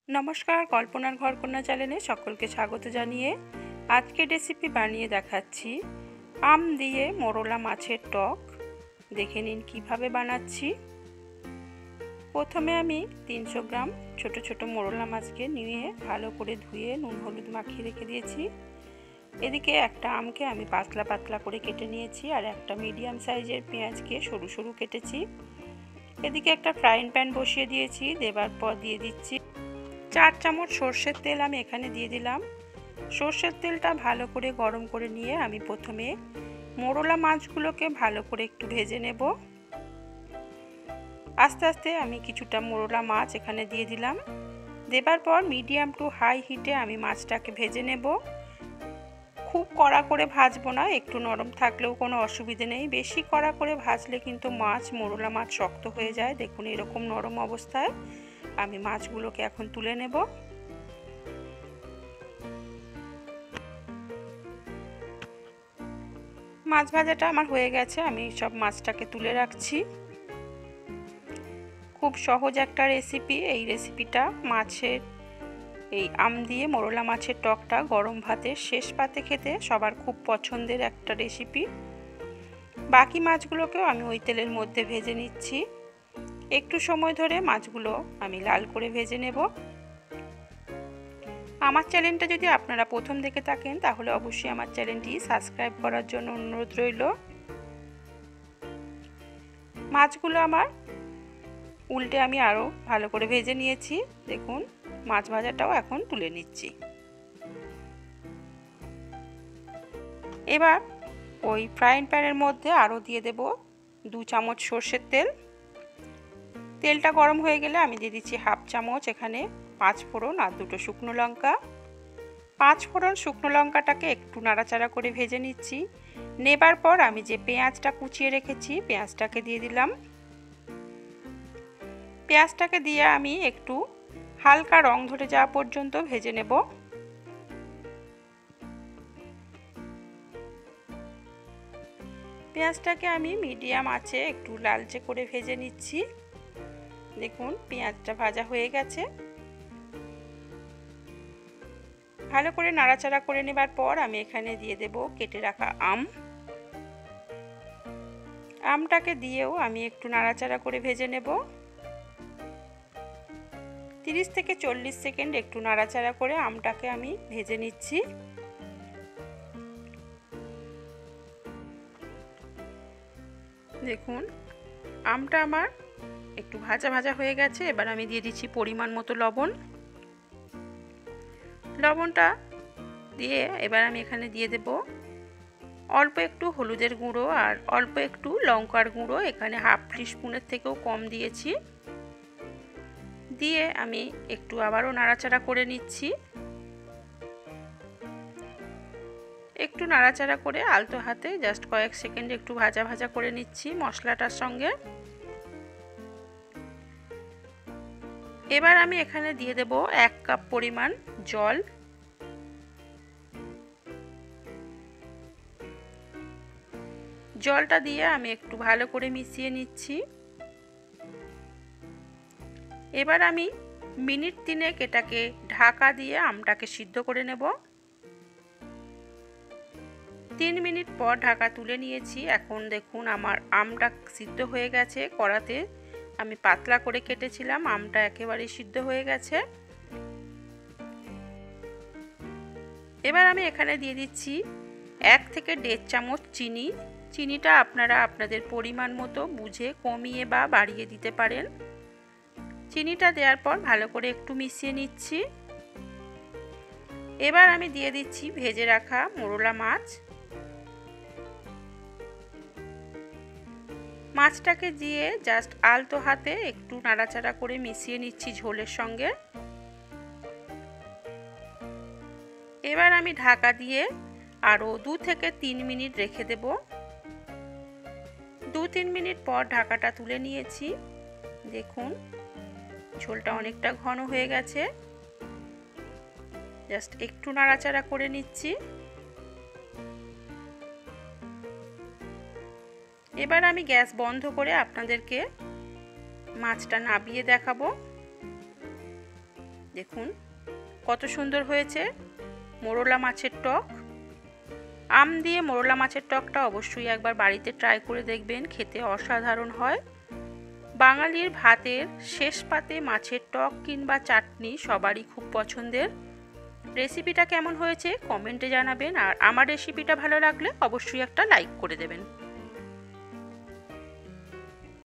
নমস্কার, কল্পনার ঘরকন্যা চ্যানেলে সকলকে স্বাগত জানিয়ে আজকের রেসিপি বানিয়ে দেখাচ্ছি আম দিয়ে মোরলা মাছের টক। দেখে নিন কিভাবে বানাচ্ছি। প্রথমে আমি 300 গ্রাম ছোট ছোট মোরলা মাছকে নিয়ে ভালো করে ধুয়ে নুন হলুদ মাখিয়ে রেখে দিয়েছি। এদিকে একটা আমকে আমি পাতলা পাতলা করে কেটে নিয়েছি আর একটা মিডিয়াম সাইজের পেঁয়াজকে সরু সরু কেটেছি। এদিকে একটা ফ্রাইং প্যান বসিয়ে দিয়েছি, দেবার পর দিয়ে দিচ্ছি 4 চামচ সর্ষের তেল। আমি এখানে দিয়ে দিলাম। সর্ষের তেলটা ভালো করে গরম করে নিয়ে আমি প্রথমে মোরলা মাছগুলোকে ভালো করে একটু ভেজে নেব। আস্তে আস্তে আমি কিছুটা মোরলা মাছ এখানে দিয়ে দিলাম। দেবার পর মিডিয়াম টু হাই হিটে আমি মাছটাকে ভেজে নেব। খুব কড়া করে ভাজবো না, একটু নরম থাকলেও কোনো অসুবিধে নেই। বেশি কড়া করে ভাজলে কিন্তু মোরলা মাছ শক্ত হয়ে যায়। দেখুন এরকম নরম অবস্থায় আমি মাছগুলোকে এখন তুলে নেব। মাছ ভাজাটা আমার হয়ে গেছে, আমি সব মাছটাকে তুলে রাখছি। খুব সহজ একটা রেসিপি এই রেসিপিটা। মাছের এই আম দিয়ে মোরলা মাছের টকটা গরম ভাতের শেষ পাতে খেতে সবার খুব পছন্দের একটা রেসিপি। বাকি মাছগুলোকেও আমি ওই তেলের মধ্যে ভেজে নিচ্ছি। একটু সময় ধরে মাছগুলো আমি লাল করে ভেজে নেব। আমার চ্যানেলটা যদি আপনারা প্রথম দেখে থাকেন তাহলে অবশ্যই আমার চ্যানেলটি সাবস্ক্রাইব করার জন্য অনুরোধ রইল। মাছগুলো আমার উল্টে আমি আরও ভালো করে ভেজে নিয়েছি। দেখুন মাছ ভাজাটাও এখন তুলে নিচ্ছি। এবার ওই ফ্রাইং প্যানের মধ্যে আরও দিয়ে দেব 2 চামচ সর্ষের তেল। তেলটা গরম হয়ে গেলে আমি দিয়ে দিচ্ছি হাফ চামচ এখানে 5 ফোড়ন আর 2টো শুকনো লঙ্কা। 5 ফোড়ন শুকনো লঙ্কাটাকে একটু নাড়াচাড়া করে ভেজে নিচ্ছি। নেবার পর আমি যে পেঁয়াজটা কুচিয়ে রেখেছি পেঁয়াজটাকে দিয়ে দিলাম। পেঁয়াজটাকে দিয়ে আমি একটু হালকা রং ধরে যাওয়া পর্যন্ত ভেজে নেব। পেঁয়াজটাকে আমি মিডিয়াম আঁচে একটু লালচে করে ভেজে নিচ্ছি। দেখুন পেঁয়াজটা ভাজা হয়ে গেছে। ভালো করে নাড়াচাড়া করে নেবার পর আমি এখানে দিয়ে দেব কেটে রাখা আমটাকে দিয়েও আমি একটু নাড়াচাড়া করে ভেজে নেব। 30 থেকে 40 সেকেন্ড একটু নাড়াচাড়া করে আমটাকে আমি ভেজে নিচ্ছি। দেখুন আমটা আমার একটু ভাজা ভাজা হয়ে গেছে। এবার আমি দিয়ে দিচ্ছি পরিমাণ মতো লবণ। লবণটা দিয়ে এবার আমি এখানে দিয়ে দেব অল্প একটু হলুদের গুঁড়ো আর অল্প একটু লঙ্কার গুঁড়ো। এখানে হাফ টিস্পুনের থেকেও কম দিয়েছি। দিয়ে আমি একটু আবারও নাড়াচাড়া করে নিচ্ছি। একটু নাড়াচাড়া করে আলতো হাতে জাস্ট কয়েক সেকেন্ড একটু ভাজা ভাজা করে নিচ্ছি মশলাটার সঙ্গে। এবার আমি এখানে দিয়ে দেব 1 কাপ পরিমাণ জল। জলটা দিয়ে আমি একটু ভালো করে মিশিয়ে নিচ্ছি। এবার আমি মিনিট 3 এটাকে ঢাকা দিয়ে আমটাকে সিদ্ধ করে নেব। 3 মিনিট পর ঢাকা তুলে নিয়েছি। এখন দেখুন আমার আমটা সিদ্ধ হয়ে গেছে। কড়াতে আমি পাতলা করে কেটেছিলাম, আমটা একেবারে সিদ্ধ হয়ে গেছে। এবার আমি এখানে দিয়ে দিচ্ছি 1 থেকে 1.5 চামচ চিনি। চিনিটা আপনারা আপনাদের পরিমাণ মতো বুঝে কমিয়ে বা বাড়িয়ে দিতে পারেন। চিনিটা দেওয়ার পর ভালো করে একটু মিশিয়ে নিচ্ছি। এবার আমি দিয়ে দিচ্ছি ভেজে রাখা মোরলা মাছ। মাছটাকে দিয়ে জাস্ট আলতো হাতে একটু নাড়াচাড়া করে মিশিয়ে নিচ্ছি ঝোলের সঙ্গে। এবার আমি ঢাকা দিয়ে আরও 2 থেকে 3 মিনিট রেখে দেব। 2-3 মিনিট পর ঢাকাটা তুলে নিয়েছি। দেখুন ঝোলটা অনেকটা ঘন হয়ে গেছে। জাস্ট একটু নাড়াচাড়া করে নিচ্ছি। এবার আমি গ্যাস বন্ধ করে আপনাদেরকে মাছটা নাবিয়ে দেখাবো। দেখুন কত সুন্দর হয়েছে মোরলা মাছের টক। আম দিয়ে মোরলা মাছের টকটা অবশ্যই একবার বাড়িতে ট্রাই করে দেখবেন, খেতে অসাধারণ হয়। বাঙালির ভাতের শেষ পাতে মাছের টক কিংবা চাটনি সবারই খুব পছন্দের। রেসিপিটা কেমন হয়েছে কমেন্টে জানাবেন, আর আমার রেসিপিটা ভালো লাগলে অবশ্যই একটা লাইক করে দেবেন।